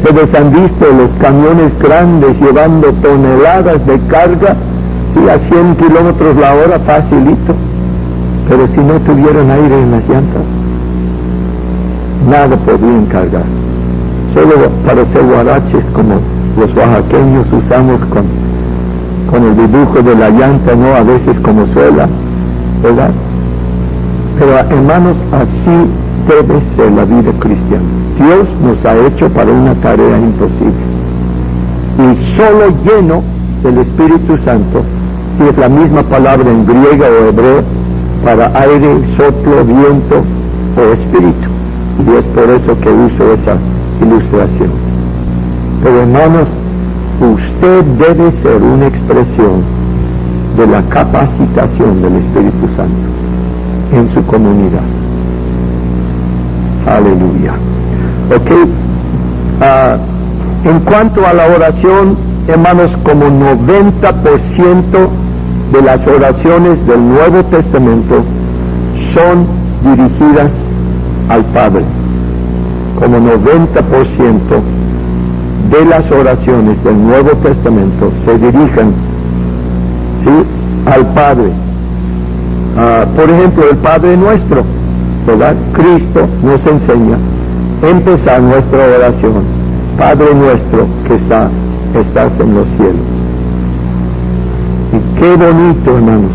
Ustedes han visto los camiones grandes llevando toneladas de carga, sí, a 100 kilómetros la hora facilito, pero si no tuvieran aire en las llantas, nada podrían cargar. Solo para hacer guaraches como los oaxaqueños usamos con el dibujo de la llanta, ¿no? A veces como suela, ¿verdad? Pero hermanos, así debe ser la vida cristiana. Dios nos ha hecho para una tarea imposible. Y solo lleno del Espíritu Santo, si es la misma palabra en griego o hebreo, para aire, soplo, viento o espíritu. Y es por eso que uso esa ilustración. Pero hermanos, usted debe ser una expresión de la capacitación del Espíritu Santo en su comunidad. Aleluya. Ok. En cuanto a la oración, hermanos, como 90% de las oraciones del Nuevo Testamento son dirigidas al Padre. Como 90% de las oraciones del Nuevo Testamento se dirigen, ¿sí?, al Padre. Por ejemplo, el Padre Nuestro, ¿verdad? Cristo nos enseña a empezar nuestra oración: Padre Nuestro que estás en los cielos. Y qué bonito, hermanos,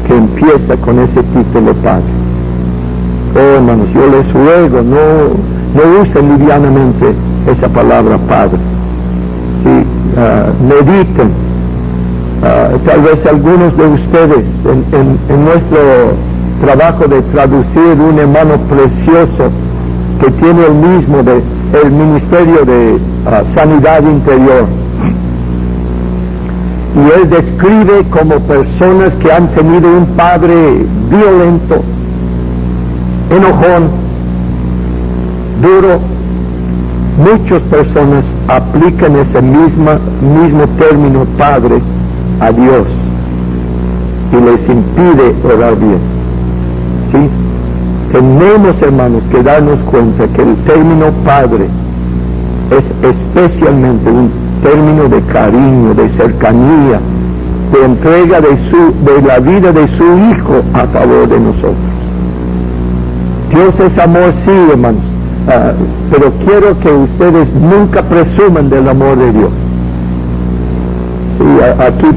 que empieza con ese título Padre. Oh, hermanos, yo les ruego, no usen livianamente esa palabra Padre. ¿Sí? Mediten. Tal vez algunos de ustedes en nuestro trabajo de traducir, un hermano precioso que tiene el ministerio de sanidad interior, y él describe como personas que han tenido un padre violento, enojón, duro. Muchas personas aplican ese mismo término Padre a Dios y les impide orar bien. ¿Sí? Tenemos, hermanos, que darnos cuenta que el término Padre es especialmente un término de cariño, de cercanía, de entrega de la vida de su Hijo a favor de nosotros. Dios es amor, sí, hermanos, pero quiero que ustedes nunca presuman del amor de Dios. Sí, aquí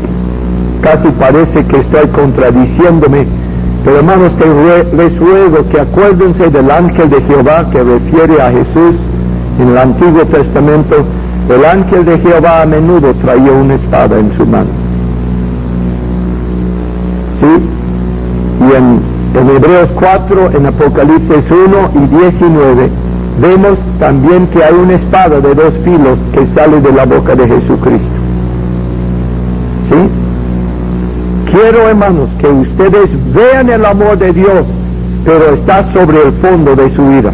casi parece que estoy contradiciéndome, pero hermanos, les ruego que acuérdense del ángel de Jehová que refiere a Jesús en el Antiguo Testamento. El ángel de Jehová a menudo traía una espada en su mano. ¿Sí? Y en Hebreos 4, en Apocalipsis 1 y 19, vemos también que hay una espada de 2 filos que sale de la boca de Jesucristo. ¿Sí? Quiero, hermanos, que ustedes vean el amor de Dios, pero está sobre el fondo de su ira.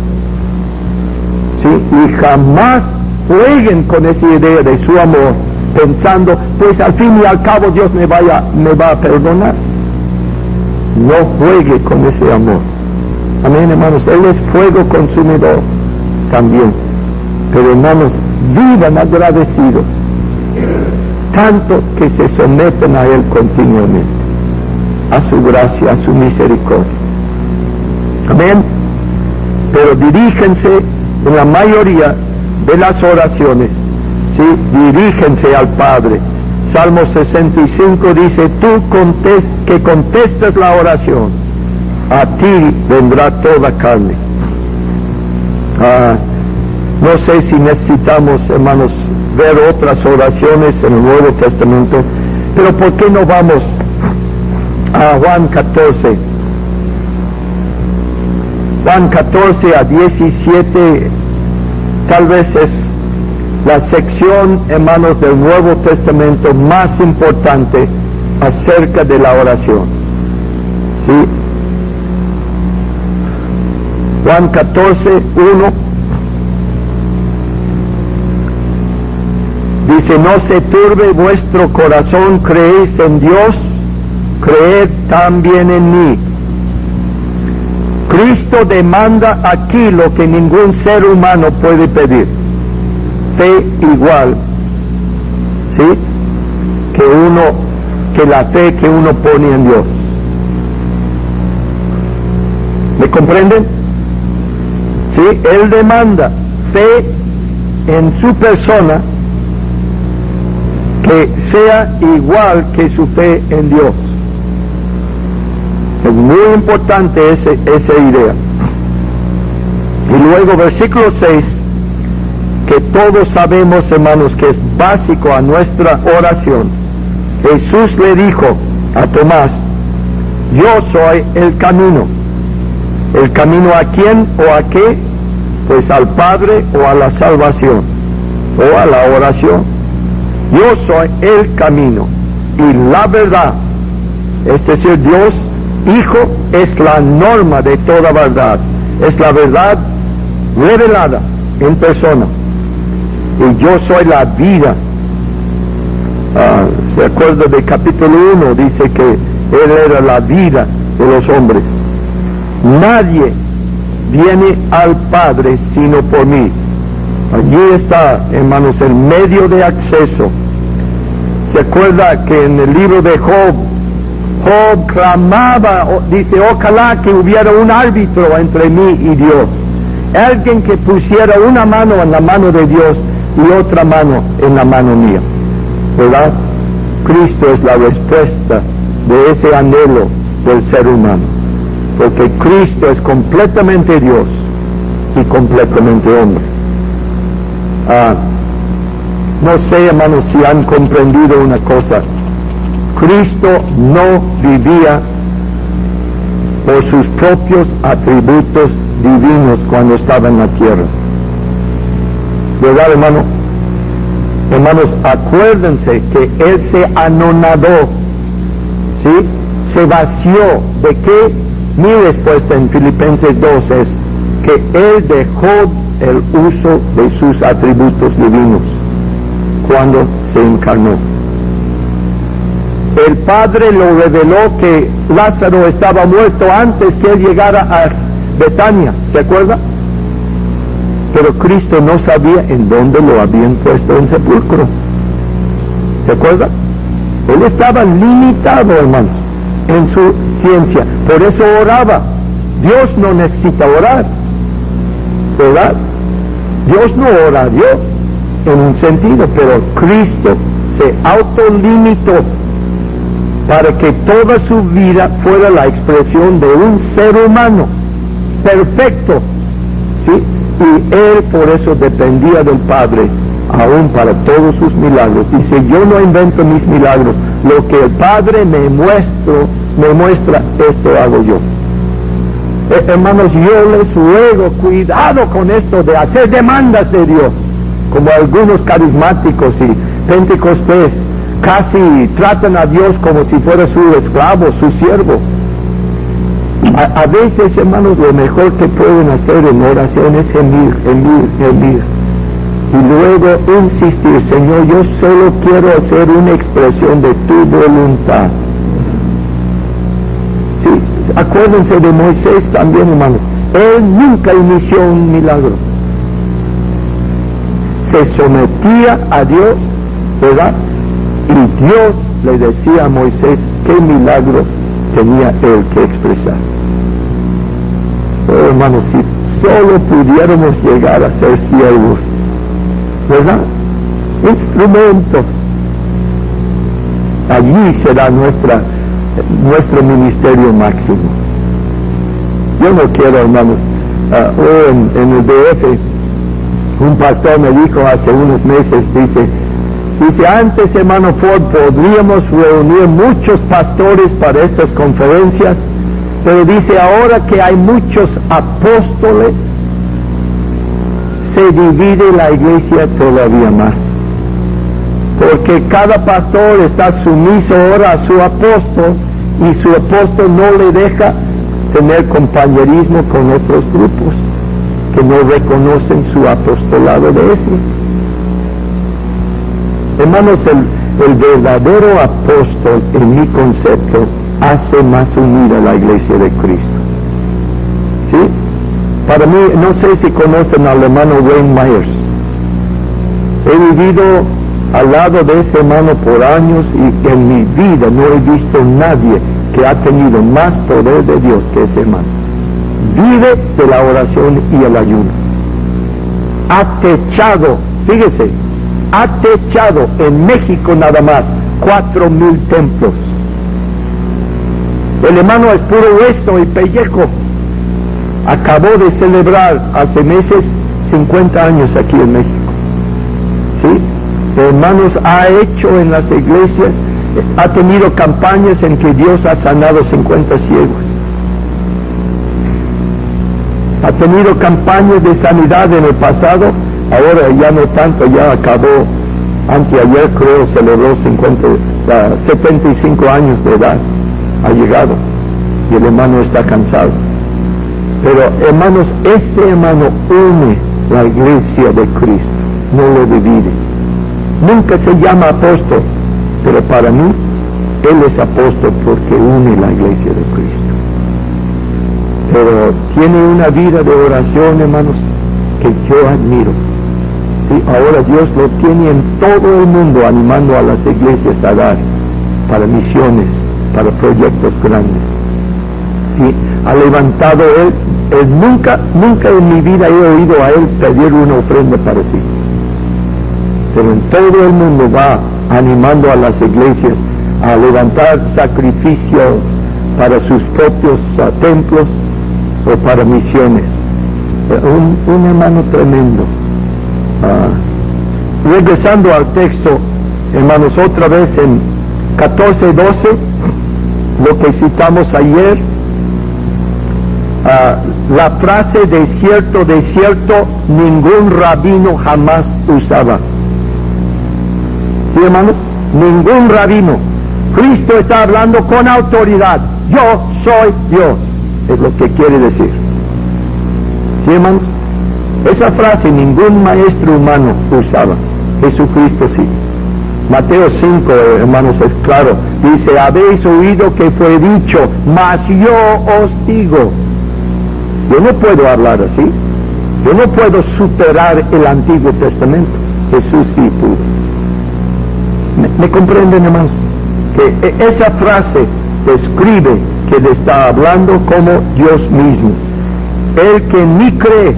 ¿Sí? Y jamás jueguen con esa idea de su amor, pensando, pues al fin y al cabo Dios me va a perdonar. No juegue con ese amor. Amén, hermanos. Él es fuego consumidor también. Pero, hermanos, vivan agradecidos, tanto que se someten a Él continuamente, a su gracia, a su misericordia. Amén. Pero diríjense, en la mayoría de las oraciones, ¿sí?, diríjense al Padre. Salmo 65 dice: tú que contestas la oración, a ti vendrá toda carne. No sé si necesitamos, hermanos, ver otras oraciones en el Nuevo Testamento, pero ¿por qué no vamos a Juan 14? Juan 14 a 17 tal vez es la sección, hermanos, del Nuevo Testamento más importante acerca de la oración. ¿Sí? Juan 14, 1 dice: no se turbe vuestro corazón, creéis en Dios, creed también en mí. Cristo demanda aquí lo que ningún ser humano puede pedir. fe igual, ¿sí? Que la fe que uno pone en Dios. ¿Me comprenden? ¿Sí? Él demanda fe en su persona que sea igual que su fe en Dios. Es muy importante esa idea. Y luego versículo 6, que todos sabemos, hermanos, que es básico a nuestra oración. Jesús le dijo a Tomás: yo soy el camino. ¿El camino a quién o a qué? Pues al Padre o a la salvación o a la oración. Yo soy el camino y la verdad. Es decir, Dios Hijo es la norma de toda verdad. Es la verdad revelada en persona. Y yo soy la vida. ¿Se acuerda de capítulo 1? Dice que Él era la vida de los hombres. Nadie viene al Padre sino por mí. Allí está, hermanos, el medio de acceso. ¿Se acuerda que en el libro de Job clamaba, dice, ojalá que hubiera un árbitro entre mí y Dios? Alguien que pusiera una mano en la mano de Dios y otra mano en la mano mía. ¿Verdad? Cristo es la respuesta de ese anhelo del ser humano. Porque Cristo es completamente Dios y completamente hombre. No sé, hermanos, si han comprendido una cosa. Cristo no vivía por sus propios atributos divinos cuando estaba en la tierra. ¿Verdad, hermano? Hermanos, acuérdense que Él se anonadó, ¿sí? Se vació. ¿De qué? Mi respuesta en Filipenses 2 es que Él dejó el uso de sus atributos divinos cuando se encarnó. El Padre lo reveló que Lázaro estaba muerto antes que Él llegara a Betania, ¿se acuerda? Pero Cristo no sabía en dónde lo habían puesto en sepulcro. ¿Se acuerda? Él estaba limitado, hermanos, en su ciencia. Por eso oraba. Dios no necesita orar, ¿verdad? Dios no ora a Dios en un sentido, pero Cristo se autolimitó para que toda su vida fuera la expresión de un ser humano perfecto, ¿sí? Y Él por eso dependía del Padre, aún para todos sus milagros. Dice, yo no invento mis milagros, lo que el Padre me muestra, esto hago yo. Hermanos, yo les ruego, cuidado con esto de hacer demandas de Dios, como algunos carismáticos y pentecostés casi tratan a Dios como si fuera su esclavo, su siervo. A veces, hermanos, lo mejor que pueden hacer en oración es gemir. Y luego insistir, Señor, yo solo quiero hacer una expresión de tu voluntad. Sí, acuérdense de Moisés también, hermanos. Él nunca inició un milagro. Se sometía a Dios, ¿verdad? Y Dios le decía a Moisés qué milagro tenía él que expresar. Pero, hermanos, si solo pudiéramos llegar a ser siervos, ¿verdad? Instrumentos. Allí será nuestro ministerio máximo. Yo no quiero, hermanos, en el DF, un pastor me dijo hace unos meses, dice, antes, hermano Ford, podríamos reunir muchos pastores para estas conferencias, pero dice, ahora que hay muchos apóstoles, se divide la iglesia todavía más. Porque cada pastor está sumiso ahora a su apóstol, y su apóstol no le deja tener compañerismo con otros grupos que no reconocen su apostolado de ese. Hermanos, el verdadero apóstol, en mi concepto, hace más unida la iglesia de Cristo. ¿Sí? Para mí, no sé si conocen al hermano Wayne Myers. He vivido al lado de ese hermano por años y en mi vida no he visto nadie que ha tenido más poder de Dios que ese hermano. Vive de la oración y el ayuno. Ha techado, fíjese, ha techado en México nada más 4,000 templos. El hermano es puro hueso y pellejo. Acabó de celebrar hace meses 50 años aquí en México. ¿Sí? Hermanos, ha hecho en las iglesias, ha tenido campañas en que Dios ha sanado 50 ciegos. Ha tenido campañas de sanidad en el pasado, ahora ya no tanto, ya acabó, anteayer creo celebró 75 años de edad, ha llegado, y el hermano está cansado. Pero hermanos, ese hermano une la iglesia de Cristo, no lo divide. Nunca se llama apóstol, pero para mí, él es apóstol porque une la iglesia de Cristo. Pero tiene una vida de oración, hermanos, que yo admiro. Sí, ahora Dios lo tiene en todo el mundo, animando a las iglesias a dar para misiones, para proyectos grandes. Sí, ha levantado él nunca en mi vida he oído a él pedir una ofrenda para sí. Pero en todo el mundo va animando a las iglesias a levantar sacrificios para sus propios templos o para misiones. Un hermano tremendo. Regresando al texto, hermanos, otra vez en 14:12, lo que citamos ayer, la frase de cierto, ningún rabino jamás usaba. ¿Sí, hermanos? Ningún rabino. Cristo está hablando con autoridad. Yo soy Dios, es lo que quiere decir. ¿Sí, hermanos? Esa frase ningún maestro humano usaba. Jesucristo sí. Mateo 5, hermanos, es claro. Dice, habéis oído que fue dicho, mas yo os digo. Yo no puedo hablar así. Yo no puedo superar el Antiguo Testamento. Jesús sí pudo. ¿Me comprenden, hermanos? Que esa frase describe que le está hablando como Dios mismo. El que en mí cree,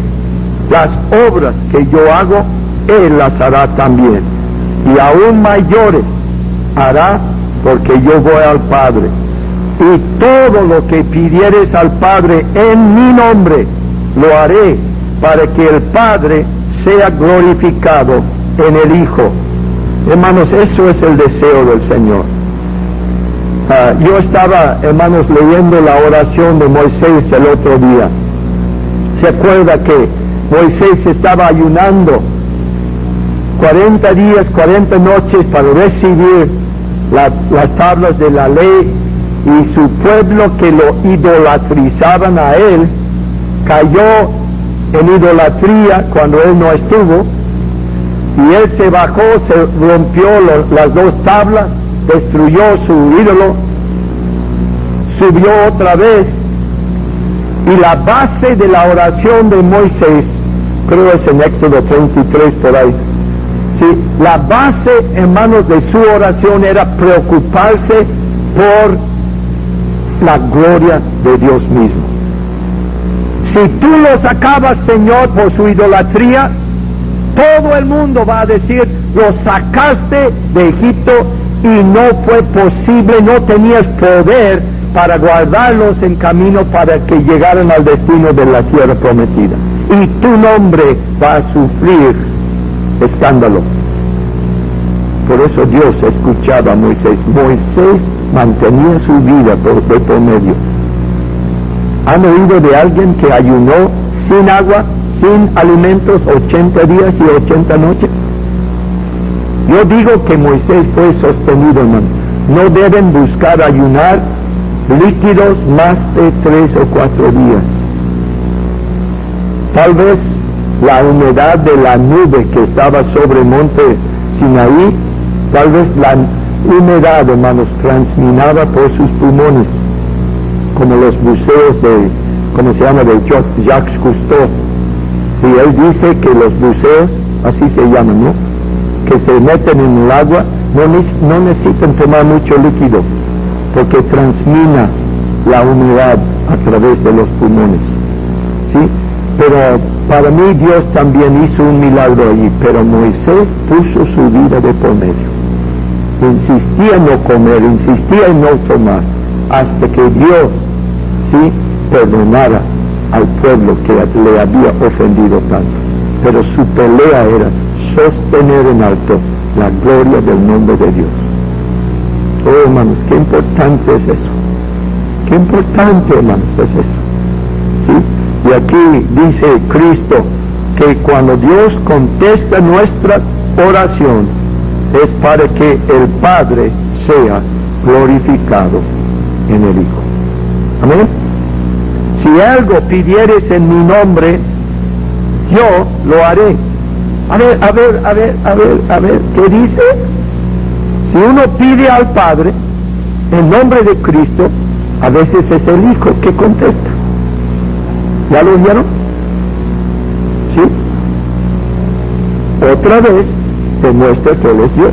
las obras que yo hago, él las hará también. Y aún mayores hará, porque yo voy al Padre. Y todo lo que pidieres al Padre en mi nombre, lo haré para que el Padre sea glorificado en el Hijo. Hermanos, eso es el deseo del Señor. Yo estaba, hermanos, leyendo la oración de Moisés el otro día. ¿Se acuerda que Moisés estaba ayunando 40 días, 40 noches para recibir las tablas de la ley, y su pueblo que lo idolatrizaban a él, cayó en idolatría cuando él no estuvo, y él se bajó, se rompió las dos tablas, destruyó su ídolo, subió otra vez, y la base de la oración de Moisés, creo es en Éxodo 33 por ahí, ¿sí? La base, hermanos, de su oración era preocuparse por la gloria de Dios mismo. Si tú los sacabas, Señor, por su idolatría, todo el mundo va a decir, los sacaste de Egipto y no fue posible, no tenías poder para guardarlos en camino para que llegaran al destino de la tierra prometida. Y tu nombre va a sufrir escándalo. Por eso Dios escuchaba a Moisés. Moisés mantenía su vida de por medio. ¿Han oído de alguien que ayunó sin agua, sin alimentos, 80 días y 80 noches? Yo digo que Moisés fue sostenido, hermano. No deben buscar ayunar líquidos más de 3 o 4 días. Tal vez la humedad de la nube que estaba sobre el monte Sinaí, tal vez la humedad, hermanos, transminaba por sus pulmones, como los buceos de, ¿cómo se llama?, de Jacques Cousteau. Y él dice que los buceos, así se llaman, ¿no?, que se meten en el agua no necesitan tomar mucho líquido, porque transmina la humedad a través de los pulmones, ¿sí? Pero para mí Dios también hizo un milagro allí, pero Moisés puso su vida de por medio. Insistía en no comer, insistía en no tomar, hasta que Dios, ¿sí?, perdonara al pueblo que le había ofendido tanto. Pero su pelea era sostener en alto la gloria del nombre de Dios. Oh, hermanos, qué importante es eso. Qué importante, hermanos, es eso. ¿Sí? Y aquí dice Cristo que cuando Dios contesta nuestra oración es para que el Padre sea glorificado en el Hijo. Amén. Si algo pidieres en mi nombre, yo lo haré. A ver, ¿qué dice? Si uno pide al Padre en nombre de Cristo, a veces es el Hijo que contesta. ¿Ya lo vieron? ¿Sí? Otra vez demuestra que Él es Dios.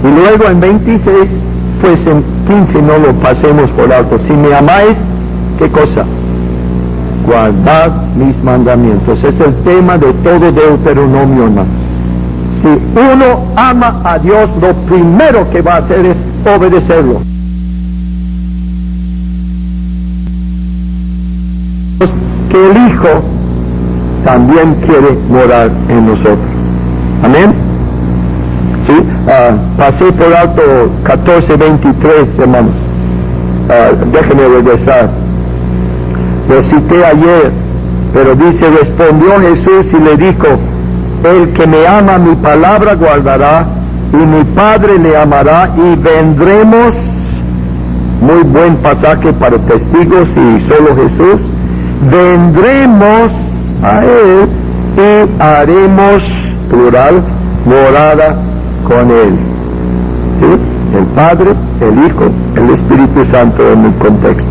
Y luego en 26, pues en 15 no lo pasemos por alto. Si me amáis, ¿qué cosa? Guardad mis mandamientos. Es el tema de todo Deuteronomio, hermanos. Si uno ama a Dios, lo primero que va a hacer es obedecerlo. Que el Hijo también quiere morar en nosotros. Amén. ¿Sí? Pasé por alto 14:23, hermanos. Déjenme regresar. Lo cité ayer, pero dice, respondió Jesús y le dijo, el que me ama mi palabra guardará, y mi Padre le amará, y vendremos, muy buen pasaje para testigos y solo Jesús, vendremos a Él y haremos, plural, morada con Él. ¿Sí? El Padre, el Hijo, el Espíritu Santo en el contexto.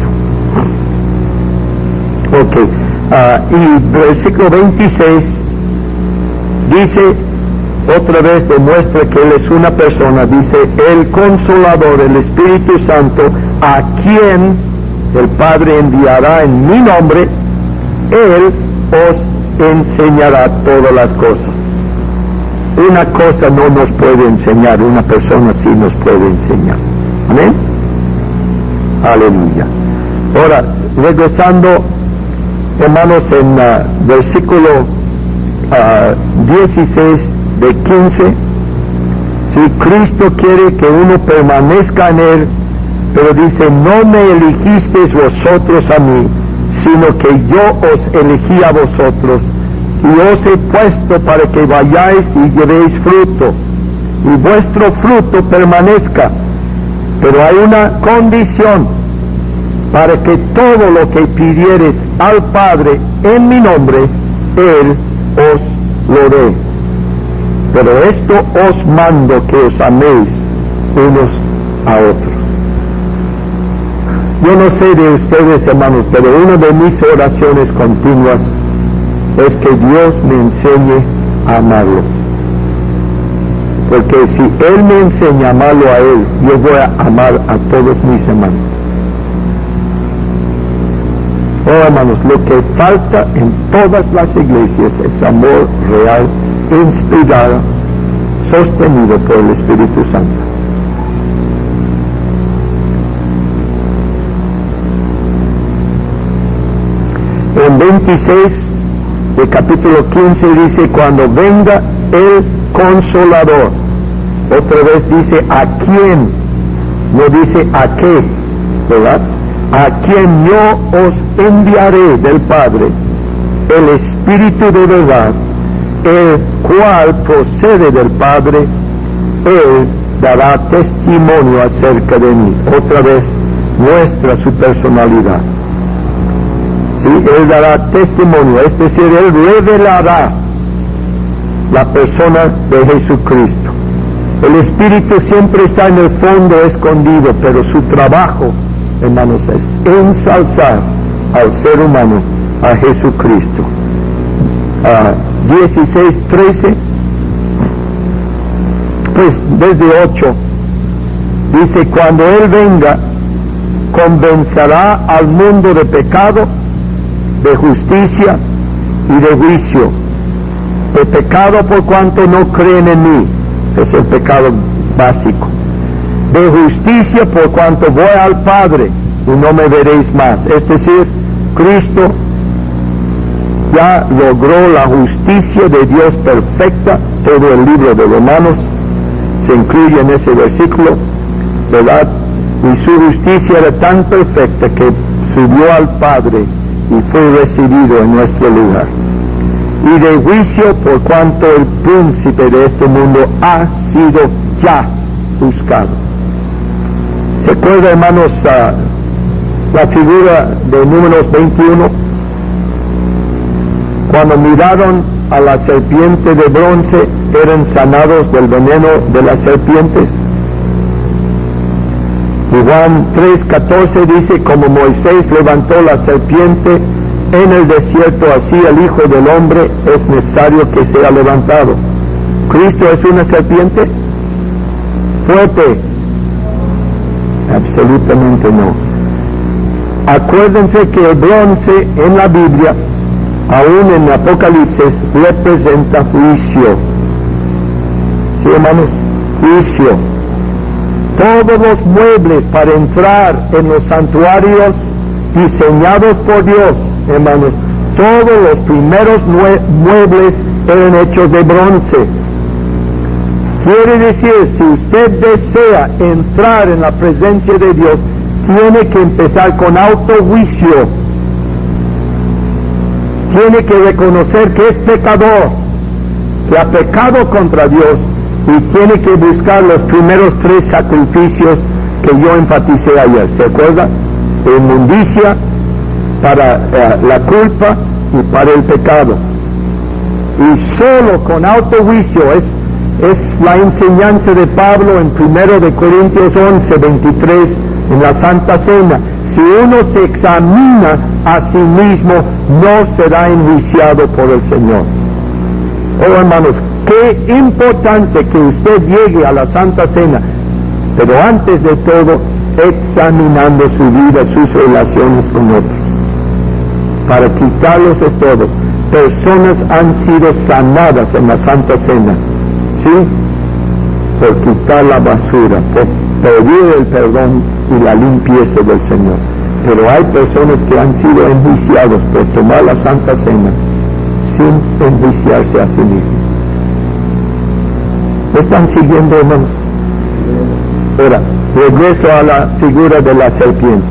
Ok, y versículo 26 dice, otra vez demuestra que Él es una persona, dice, el Consolador, el Espíritu Santo, a quien el Padre enviará en mi nombre, Él os enseñará todas las cosas. Una cosa no nos puede enseñar, una persona sí nos puede enseñar. Amén. Aleluya. Ahora, regresando, hermanos, en versículo 16 de 15, si Cristo quiere que uno permanezca en Él, pero dice, no me elegisteis vosotros a mí, sino que yo os elegí a vosotros, y os he puesto para que vayáis y llevéis fruto, y vuestro fruto permanezca. Pero hay una condición, para que todo lo que pidiereis al Padre en mi nombre, Él os lo dé. Pero esto os mando, que os améis unos a otros. Yo no sé de ustedes, hermanos, pero una de mis oraciones continuas es que Dios me enseñe a amarlo. Porque si Él me enseña a amarlo a Él, yo voy a amar a todos mis hermanos. Oh, hermanos, lo que falta en todas las iglesias es amor real, inspirado, sostenido por el Espíritu Santo. En 26 de capítulo 15 dice, cuando venga el Consolador, otra vez dice a quién, no dice a qué, ¿verdad? A quien yo os enviaré del Padre, el Espíritu de verdad, el cual procede del Padre, Él dará testimonio acerca de mí. Otra vez muestra su personalidad. ¿Sí? Él dará testimonio, es decir, Él revelará la persona de Jesucristo. El Espíritu siempre está en el fondo escondido, pero su trabajo, hermanos, es ensalzar al ser humano, a Jesucristo. 16, 13, pues desde 8, dice, cuando Él venga, convencerá al mundo de pecado, de justicia y de juicio. De pecado por cuanto no creen en mí, es el pecado básico. De justicia por cuanto voy al Padre y no me veréis más. Es decir, Cristo ya logró la justicia de Dios perfecta. Todo el libro de Romanos se incluye en ese versículo, ¿verdad? Y su justicia era tan perfecta que subió al Padre y fue recibido en nuestro lugar. Y de juicio por cuanto el príncipe de este mundo ha sido ya juzgado. ¿Se acuerda, hermanos, la figura de Números 21? Cuando miraron a la serpiente de bronce, eran sanados del veneno de las serpientes. Y Juan 3:14 dice, como Moisés levantó la serpiente en el desierto, así el Hijo del Hombre es necesario que sea levantado. ¿Cristo es una serpiente? Fuerte. Absolutamente no. Acuérdense que el bronce en la Biblia, aún en Apocalipsis, representa juicio. ¿Sí, hermanos? Juicio. Todos los muebles para entrar en los santuarios diseñados por Dios, hermanos, todos los primeros muebles eran hechos de bronce. Quiere decir, si usted desea entrar en la presencia de Dios, tiene que empezar con autojuicio. Tiene que reconocer que es pecador, que ha pecado contra Dios, y tiene que buscar los primeros 3 sacrificios que yo enfaticé ayer. ¿Se acuerda? Inmundicia, para la culpa y para el pecado. Y solo con autojuicio es la enseñanza de Pablo en 1 Corintios 11, 23, en la Santa Cena. Si uno se examina a sí mismo, no será enjuiciado por el Señor. Oh, hermanos, qué importante que usted llegue a la Santa Cena, pero antes de todo, examinando su vida, sus relaciones con otros. Para quitarlos es todo. Personas han sido sanadas en la Santa Cena, ¿sí? Por quitar la basura, por pedir el perdón y la limpieza del Señor. Pero hay personas que han sido enjuiciados por tomar la Santa Cena sin enjuiciarse a sí mismos. ¿Me están siguiendo, hermanos? Ahora, regreso a la figura de la serpiente.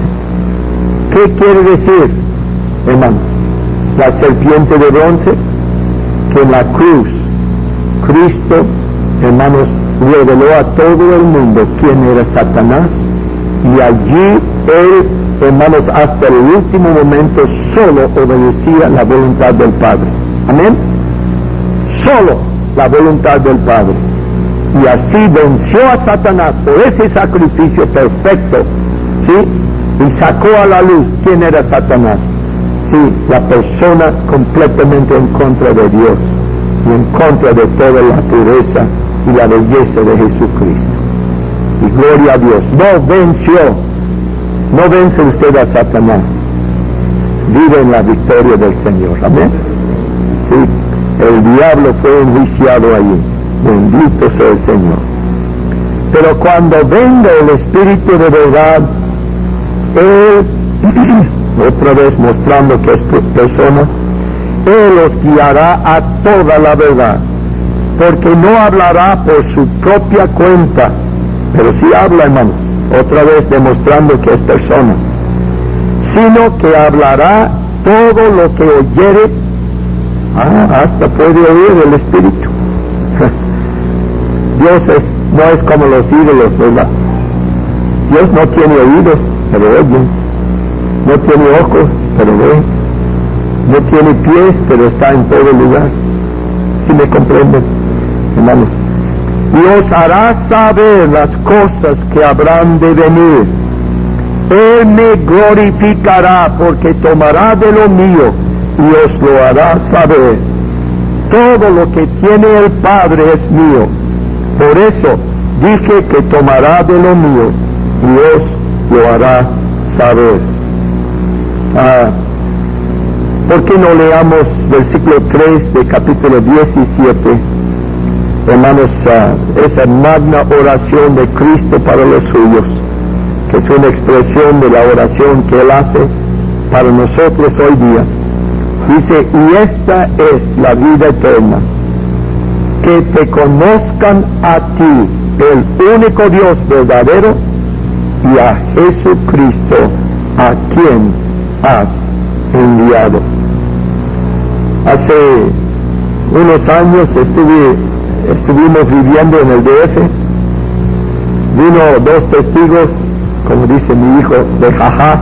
¿Qué quiere decir, hermanos? La serpiente de bronce, que en la cruz Cristo, hermanos, reveló a todo el mundo quién era Satanás, y allí él, hermanos, hasta el último momento solo obedecía la voluntad del Padre. Amén. Solo la voluntad del Padre. Y así venció a Satanás por ese sacrificio perfecto, ¿sí? Y sacó a la luz quién era Satanás. Sí, la persona completamente en contra de Dios y en contra de toda la pureza y la belleza de Jesucristo. Y gloria a Dios. No venció. No vence usted a Satanás. Vive en la victoria del Señor. Amén. Sí, el diablo fue enjuiciado allí. Bendito sea el Señor. Pero cuando venga el Espíritu de verdad, Él, otra vez mostrando que es persona, Él los guiará a toda la verdad, porque no hablará por su propia cuenta, pero sí habla, hermanos, otra vez demostrando que es persona, sino que hablará todo lo que oyere. Hasta puede oír el Espíritu. Dios no es como los ídolos, ¿verdad? Dios no tiene oídos, pero oye. No tiene ojos, pero ve. No tiene pies, pero está en todo lugar. ¿Sí me comprenden, hermanos? Y os hará saber las cosas que habrán de venir. Él me glorificará, porque tomará de lo mío y os lo hará saber. todo lo que tiene el Padre es mío. Por eso dije que tomará de lo mío y os lo hará saber. ¿Por qué no leamos versículo 3 de capítulo 17? Hermanos, esa magna oración de Cristo para los suyos, que es una expresión de la oración que Él hace para nosotros hoy día. Dice, y esta es la vida eterna, que te conozcan a ti, el único Dios verdadero, y a Jesucristo, a quien has enviado. Hace unos años estuvimos viviendo en el DF. Vino 2 testigos, como dice mi hijo, de jaja,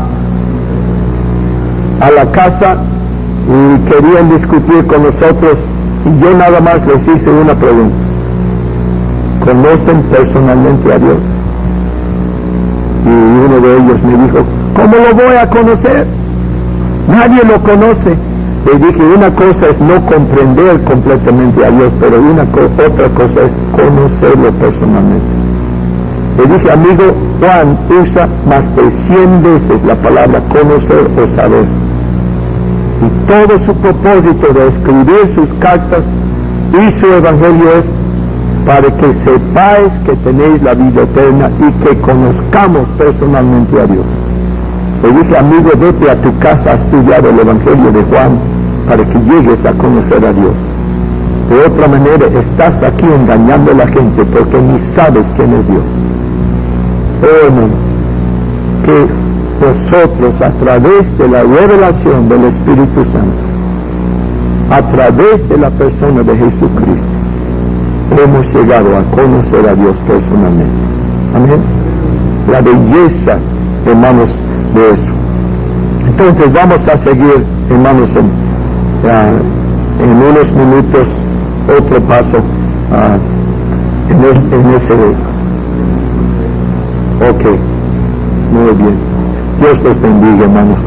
a la casa y querían discutir con nosotros, y yo nada más les hice una pregunta: ¿conocen personalmente a Dios? Y uno de ellos me dijo, ¿cómo lo voy a conocer? Nadie lo conoce. Le dije, una cosa es no comprender completamente a Dios, pero otra cosa es conocerlo personalmente. Le dije, amigo, Juan usa más de 100 veces la palabra conocer o saber. Y todo su propósito de escribir sus cartas y su evangelio es para que sepáis que tenéis la vida eterna y que conozcamos personalmente a Dios. Le dije, amigo, vete a tu casa a estudiar el evangelio de Juan para que llegues a conocer a Dios. De otra manera, estás aquí engañando a la gente porque ni sabes quién es Dios. Hermano, que nosotros, a través de la revelación del Espíritu Santo, a través de la persona de Jesucristo, hemos llegado a conocer a Dios personalmente. Amén. La belleza, hermanos, de eso. Entonces vamos a seguir, hermanos, en unos minutos otro paso en ese. Ok, muy bien. Dios los bendiga, hermanos.